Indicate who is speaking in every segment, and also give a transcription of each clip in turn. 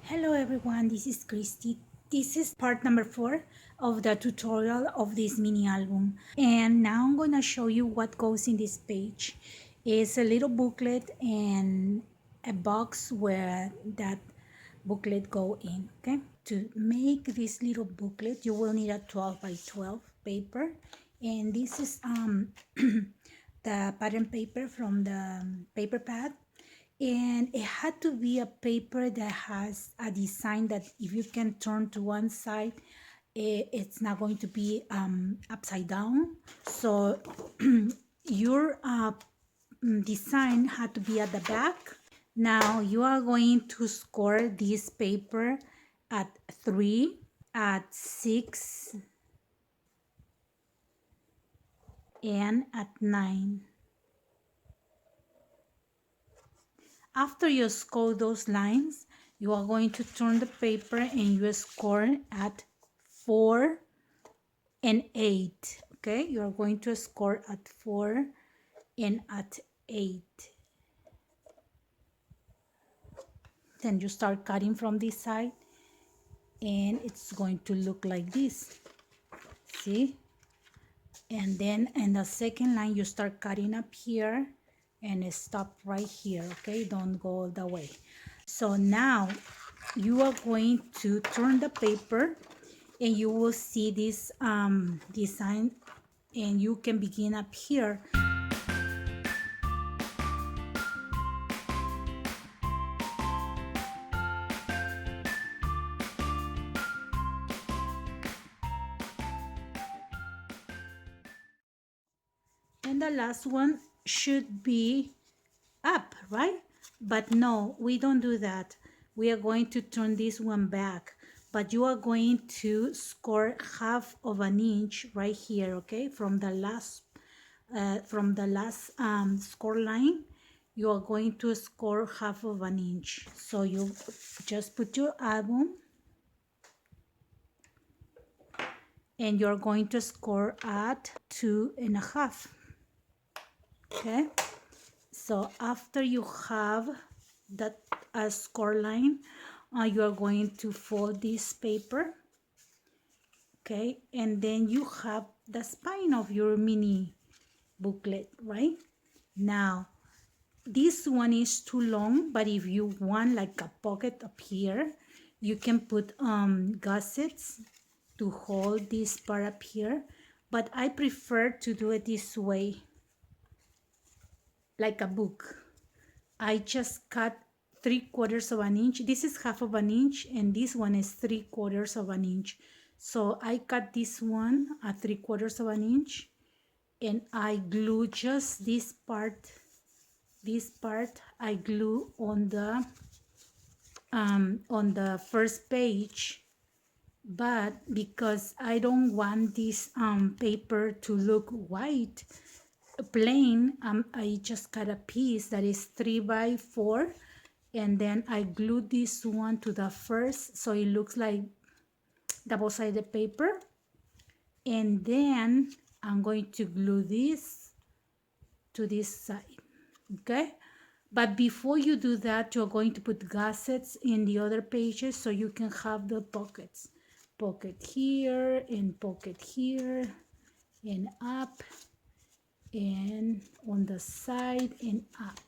Speaker 1: Hello everyone, this is Christy. This is part number 4 of the tutorial of this mini album. And now I'm going to show you what goes in this page. It's a little booklet and a box where that booklet go in, okay? To make this little booklet, you will need a 12 by 12 paper. And this is the pattern paper from the paper pad, and it had to be a paper that has a design that if you can turn to one side, it's not going to be upside down. So your design had to be at the back. Now you are going to score this paper at 3, at 6, and at 9. After you score those lines, you are going to turn the paper and you score at 4 and 8. Okay, you are going to score at 4 and at 8. Then you start cutting from this side and it's going to look like this. See? And then in the second line, you start cutting up here and stop right here. Okay, don't go all the way. So now you are going to turn the paper and you will see this design, and you can begin up here. And the last one should be up, right? But no, we don't do that. We are going to turn this one back, but you are going to score half of an inch right here, okay? From the last score line, you are going to score half of an inch. So you just put your album and you're going to score at 2.5. Okay, so after you have that score line, you are going to fold this paper, okay, and then you have the spine of your mini booklet. Right now, this one is too long, but if you want like a pocket up here, you can put gussets to hold this part up here, but I prefer to do it this way, like a book. I just cut 3/4 of an inch. This is half of an inch and this one is 3/4 of an inch. So I cut this one at 3/4 of an inch and I glue just this part. This part I glue on the first page, but because I don't want this paper to look white, plain, I just cut a piece that is 3 by 4, and then I glued this one to the first so it looks like double-sided paper, and then I'm going to glue this to this side. Okay, but before you do that, you're going to put gussets in the other pages so you can have the pockets, pocket here and pocket here and up and on the side and up.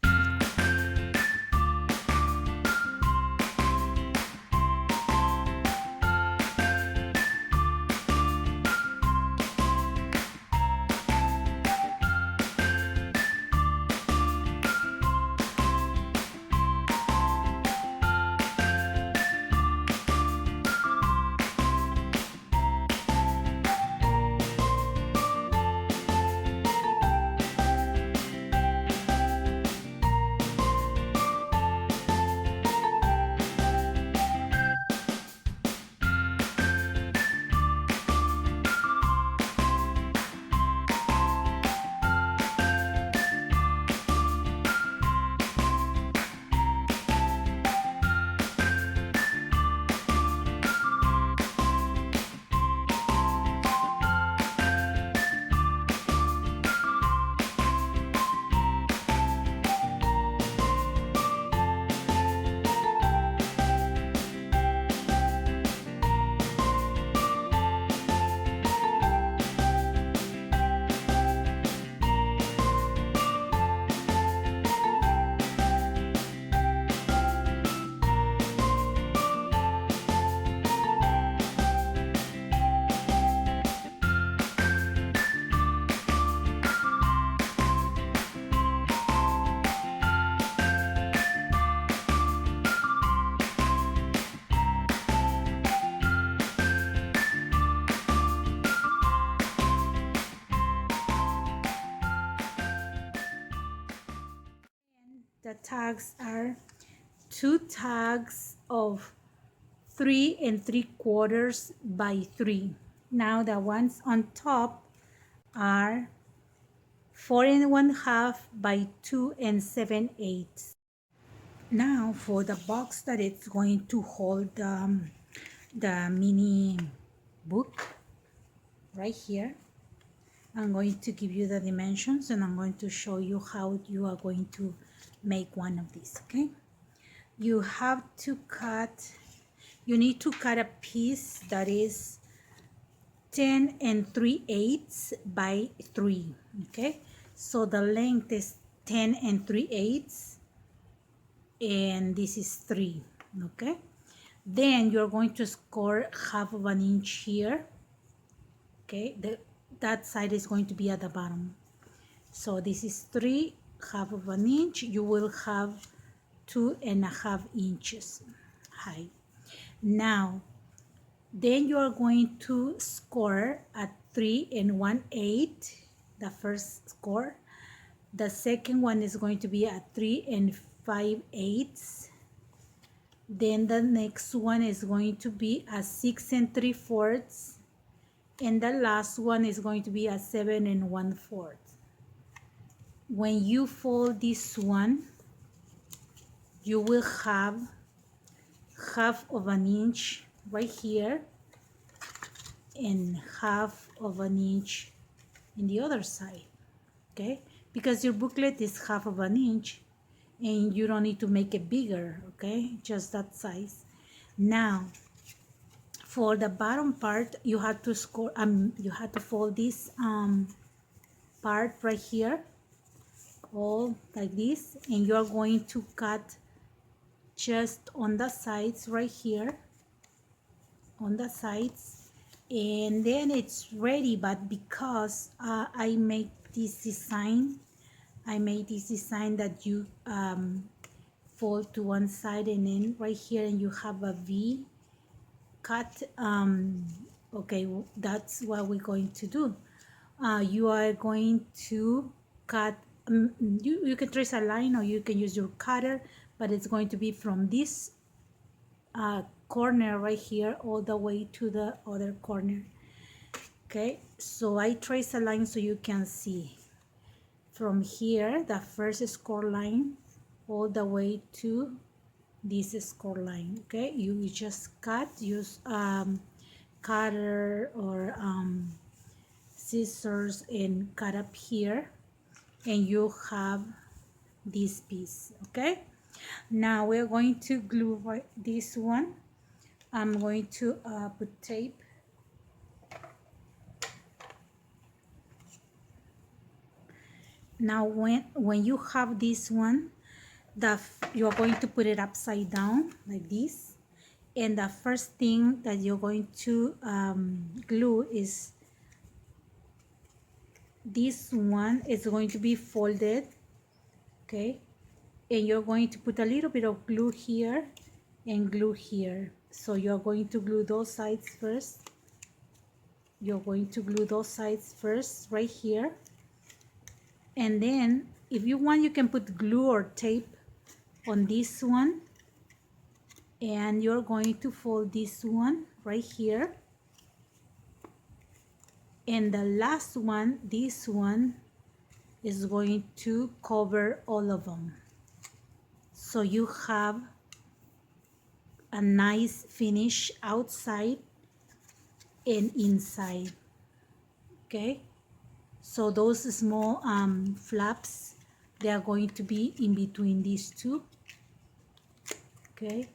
Speaker 1: The tags are 2 tags of 3 3/4 by 3. Now the ones on top are 4 1/2 by 2 7/8. Now for the box that it's going to hold the mini book right here, I'm going to give you the dimensions and I'm going to show you how you are going to make one of these. Okay, you need to cut a piece that is 10 3/8 by 3. Okay, so the length is 10 3/8 and this is 3. Okay, then you're going to score 1/2 inch here. Okay, that side is going to be at the bottom. So this is 3, 1/2 inch. You will have 2.5 inches high. Now then you are going to score at 3 1/8, the first score. The second one is going to be at 3 5/8. Then the next one is going to be at 6 3/4, and the last one is going to be at 7 1/4. When you fold this one, you will have 1/2 inch right here and 1/2 inch in the other side. Okay, because your booklet is 1/2 inch and you don't need to make it bigger. Okay, just that size. Now for the bottom part, you have to score you have to fold this part right here all like this, and you are going to cut just on the sides right here, on the sides, and then it's ready. But because I made this design that you fold to one side and then right here and you have a V cut. Okay, that's what we're going to do. You are going to cut, you can trace a line or you can use your cutter, but it's going to be from this corner right here all the way to the other corner. Okay, so I trace a line so you can see from here, the first score line, all the way to this score line. Okay, you just cut, use cutter or scissors and cut up here, and you have this piece. Okay, now we're going to glue this one. I'm going to put tape. Now when you have this one, you're going to put it upside down like this, and the first thing that you're going to glue is this one. Is going to be folded. Okay, and you're going to put a little bit of glue here and glue here. So you're going to glue those sides first. You're going to glue those sides first right here, and then if you want you can put glue or tape on this one, and you're going to fold this one right here, and the last one, this one, is going to cover all of them, so you have a nice finish outside and inside. Okay, so those small flaps, they are going to be in between these two. Okay,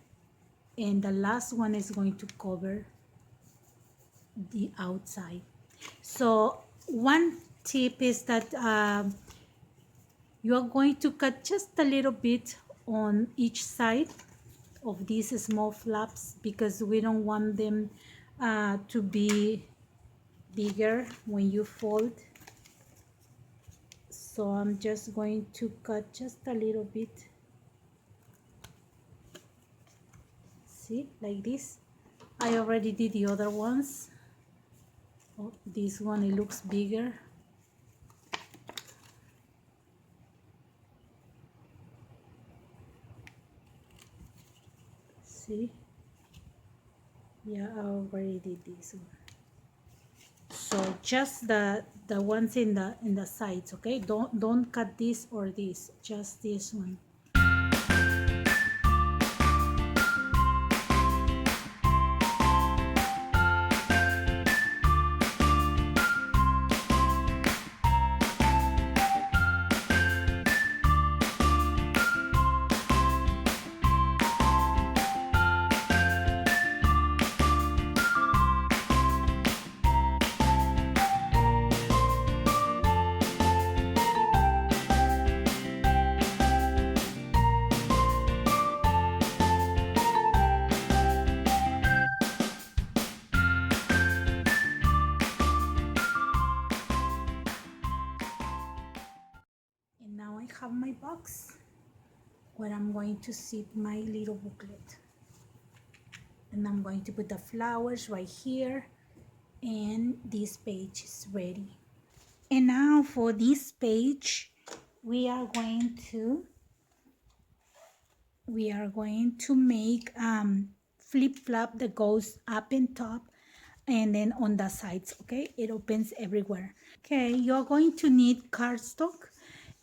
Speaker 1: and the last one is going to cover the outside. So one tip is that you are going to cut just a little bit on each side of these small flaps, because we don't want them to be bigger when you fold. So I'm just going to cut just a little bit. See, like this. I already did the other ones. Oh, this one, it looks bigger. See? Yeah, I already did this one. So just the ones in the sides, okay? Don't cut this or this, just this one. And now I have my box where I'm going to sit my little booklet. And I'm going to put the flowers right here, and this page is ready. And now for this page, we are going to make flip flop that goes up and top and then on the sides, okay? It opens everywhere. Okay, you're going to need cardstock,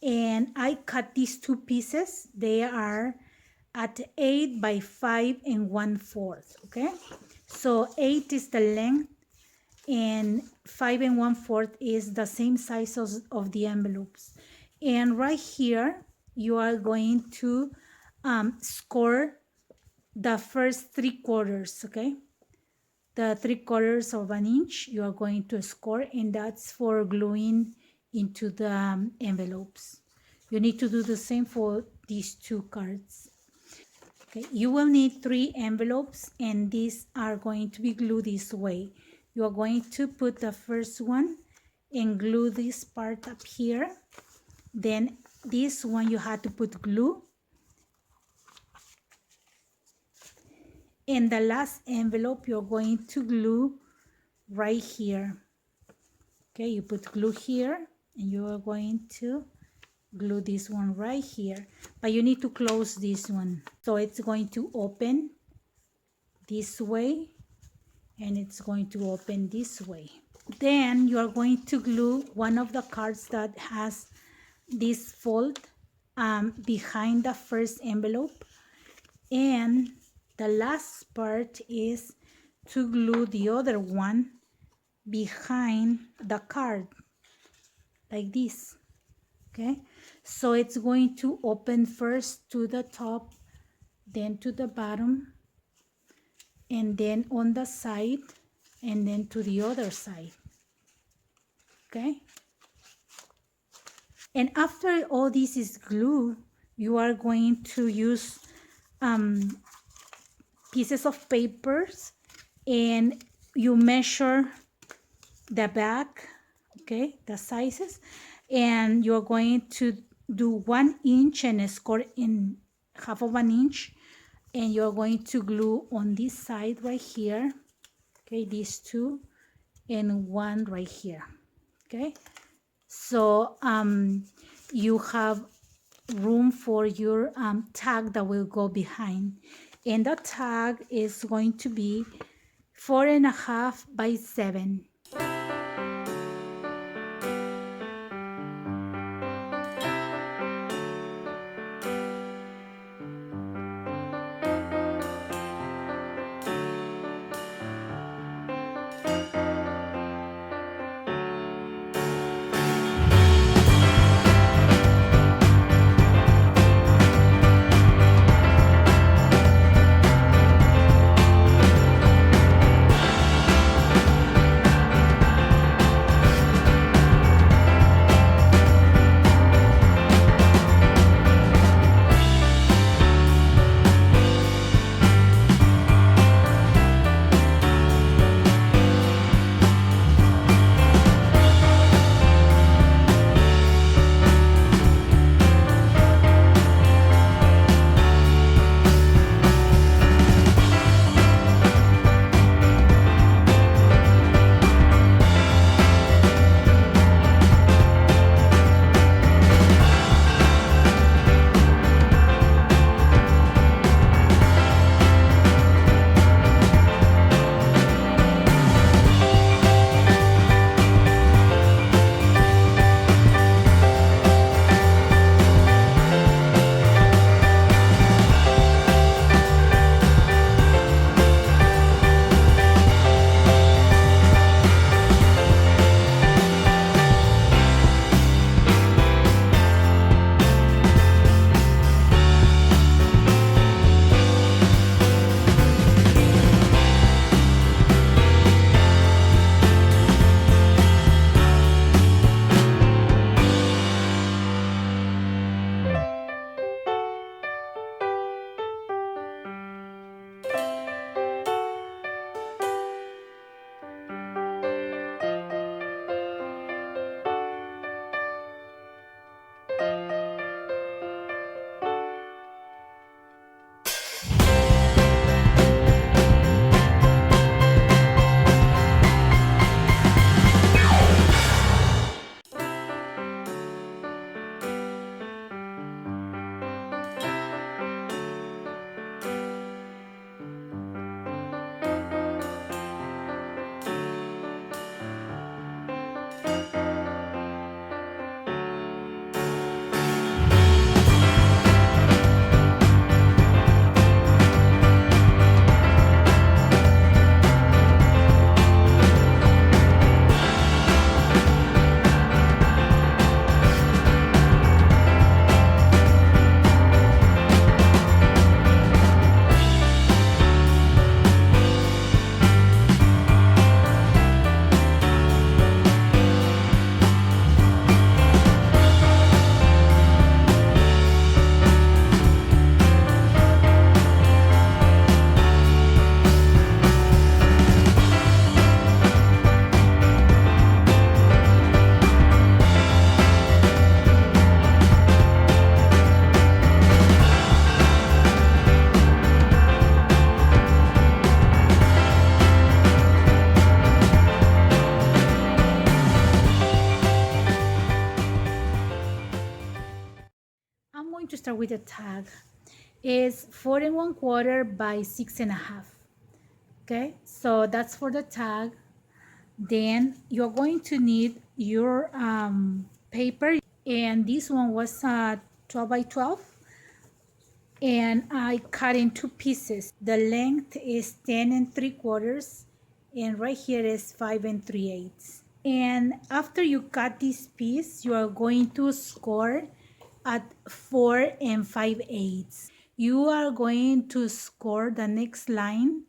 Speaker 1: and I cut these two pieces. They are at 8 by 5 and 1/4, okay? So 8 is the length and 5 and 1/4 is the same size of the envelopes. And right here, you are going to score the first 3/4, okay? The 3/4 of an inch you are going to score, and that's for gluing into the envelopes. You need to do the same for these two cards. Okay, you will need 3 envelopes, and these are going to be glued this way. You are going to put the first one and glue this part up here. Then this one you have to put glue. And the last envelope you're going to glue right here. Okay, you put glue here, and you are going to glue this one right here, but you need to close this one, so it's going to open this way and it's going to open this way. Then you are going to glue one of the cards that has this fold behind the first envelope, and the last part is to glue the other one behind the card like this. Okay, so it's going to open first to the top, then to the bottom, and then on the side, and then to the other side. Okay, and after all this is glued, you are going to use pieces of papers, and you measure the back, okay, the sizes, and you're going to do 1 inch and score in 1/2 of an inch, and you're going to glue on this side right here, okay, these two, and one right here. Okay, so you have room for your tag that will go behind, and the tag is going to be 4.5 by 7. start with the tag. It's 4 1/4 by 6.5. Okay, so that's for the tag. Then you're going to need your paper, and this one was 12 by 12, and I cut in 2 pieces. The length is 10 3/4, and right here is 5 3/8. And after you cut this piece, you are going to score at 4 5/8. You are going to score the next line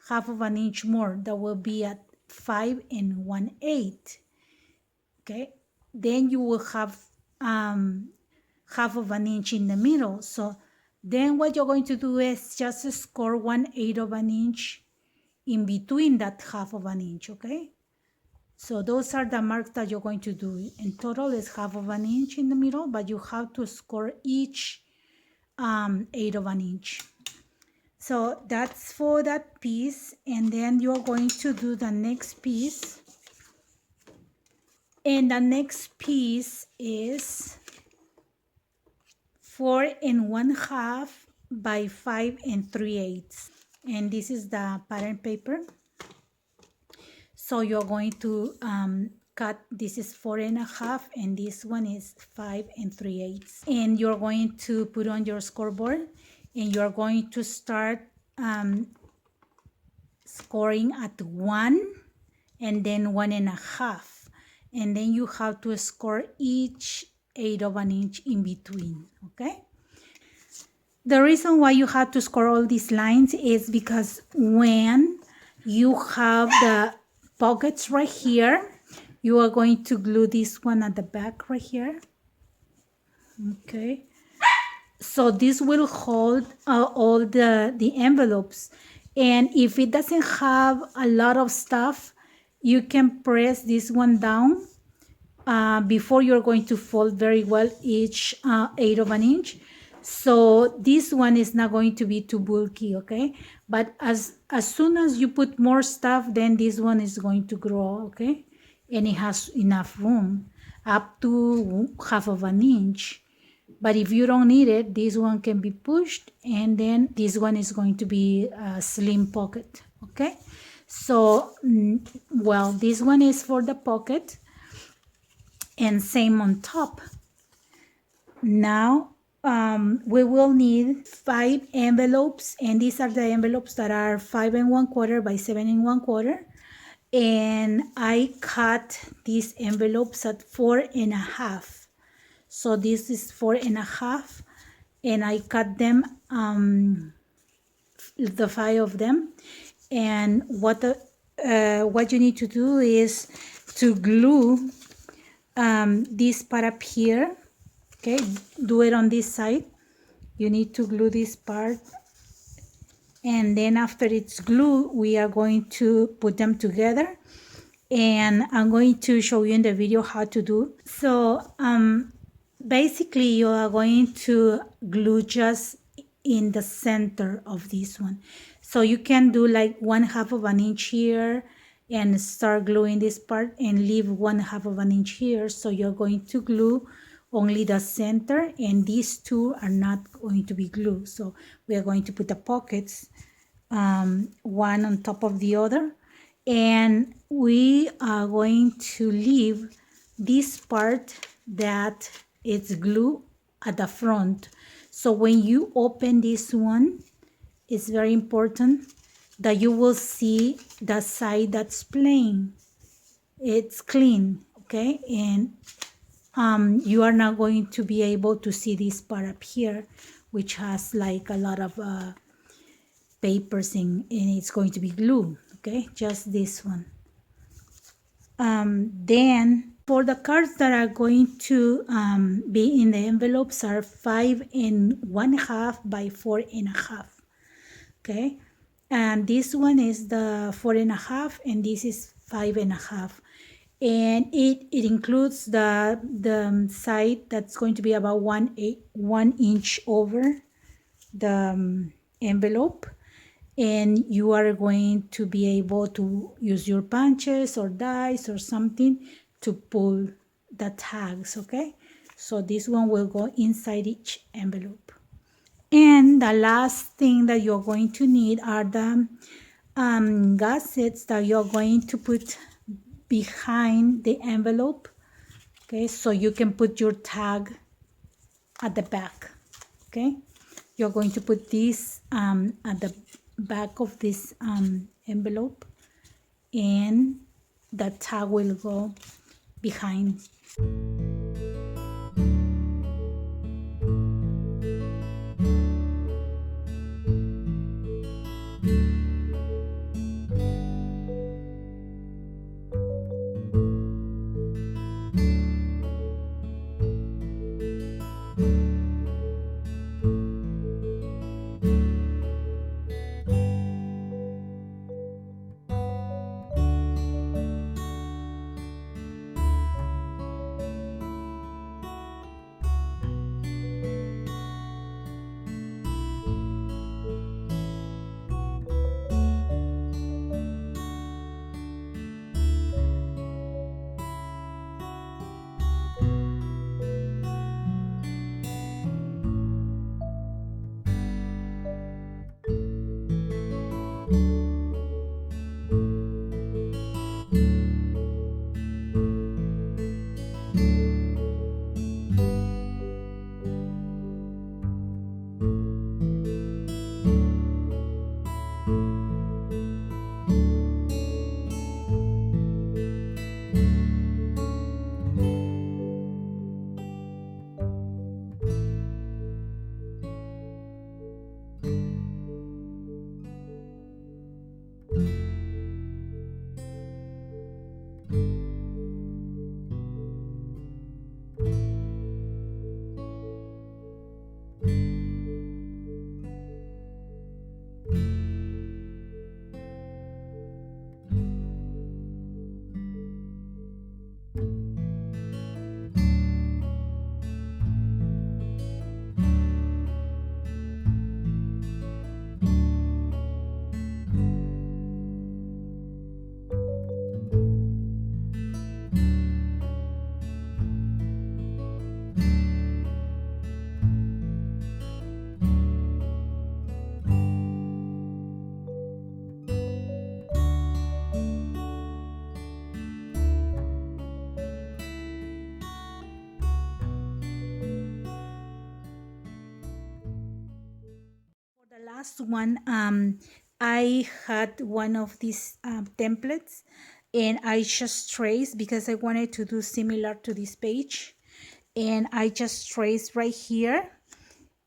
Speaker 1: half of an inch more. That will be at 5 1/8. Okay, then you will have half of an inch in the middle. So then what you're going to do is just score 1/8 of an inch in between that half of an inch. Okay, so those are the marks that you're going to do. In total is half of an inch in the middle, but you have to score each 1/8 of an inch. So that's for that piece, and then you're going to do the next piece. And the next piece is 4 1/2 by 5 3/8. And this is the pattern paper. So you're going to cut, this is 4 1/2, and this one is 5 3/8. And you're going to put on your scoreboard, and you're going to start scoring at 1 and then 1 1/2. And then you have to score each 1/8 of an inch in between, okay? The reason why you have to score all these lines is because when you have the pockets right here, you are going to glue this one at the back right here, okay? So this will hold all the envelopes. And if it doesn't have a lot of stuff, you can press this one down before you're going to fold very well each 1/8 of an inch. So this one is not going to be too bulky, okay? But as soon as you put more stuff, then this one is going to grow, okay? And it has enough room up to half of an inch. But if you don't need it, this one can be pushed, and then this one is going to be a slim pocket, okay? So, well, this one is for the pocket, and same on top. Now, we will need 5 envelopes, and these are the envelopes that are 5 1/4 by 7 1/4. And I cut these envelopes at 4 1/2. So this is 4 1/2, and I cut them, the 5 of them. And what you need to do is to glue this part up here, okay? Do it on this side. You need to glue this part, and then after it's glued, we are going to put them together, and I'm going to show you in the video how to do. So basically you are going to glue just in the center of this one. So you can do like 1/2 of an inch here and start gluing this part, and leave 1/2 of an inch here. So you're going to glue only the center, and these two are not going to be glued. So we are going to put the pockets one on top of the other, and we are going to leave this part that it's glued at the front. So when you open this one, it's very important that you will see the side that's plain. It's clean, okay? And you are not going to be able to see this part up here, which has like a lot of papers and it's going to be glue, okay? Just this one. Then for the cards that are going to be in the envelopes are 5 1/2 by 4 1/2, okay? And this one is the 4 1/2, and this is 5 1/2. And it includes the side that's going to be about 1 inch over the envelope, and you are going to be able to use your punches or dies or something to pull the tags, okay? So this one will go inside each envelope. And the last thing that you're going to need are the gazettes that you're going to put behind the envelope. Okay, so you can put your tag at the back. Okay, you're going to put this at the back of this envelope, and the tag will go behind. The last one, I had one of these templates, and I just traced because I wanted to do similar to this page, and I just traced right here,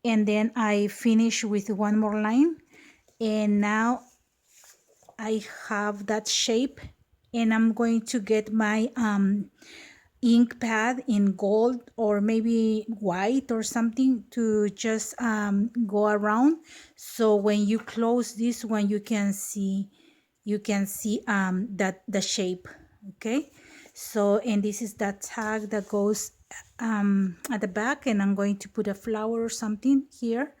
Speaker 1: and then I finish with one more line, and now I have that shape, and I'm going to get my ink pad in gold or maybe white or something to just go around, so when you close this one you can see that the shape. Okay, so and this is that tag that goes at the back, and I'm going to put a flower or something here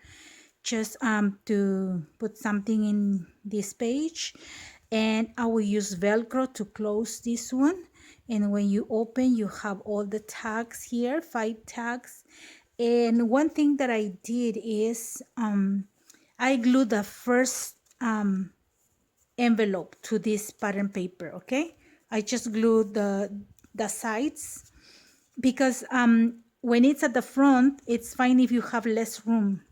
Speaker 1: just to put something in this page, and I will use Velcro to close this one. And when you open, you have all the tags here, 5 tags. And one thing that I did is I glued the first envelope to this pattern paper. Okay, I just glued the sides because when it's at the front, it's fine if you have less room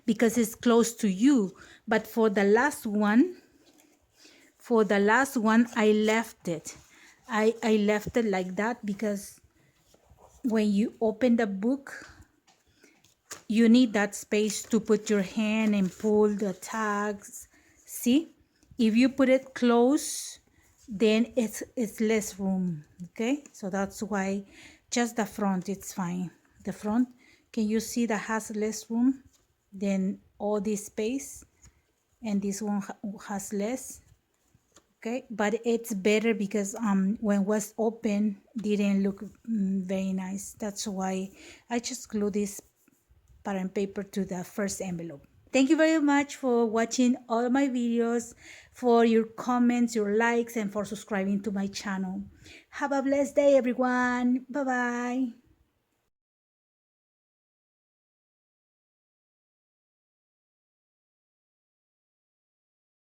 Speaker 1: because it's close to you. But for the last one, I left it. I left it like that because when you open the book, you need that space to put your hand and pull the tags. See, if you put it close, then it's less room. Okay, so that's why just the front, it's fine. The front, can you see that has less room than all this space, and this one has less. Okay, but it's better because when was open didn't look very nice. That's why I just glue this pattern paper to the first envelope. Thank you very much for watching all my videos, for your comments, your likes, and for subscribing to my channel. Have a blessed day, everyone. Bye bye.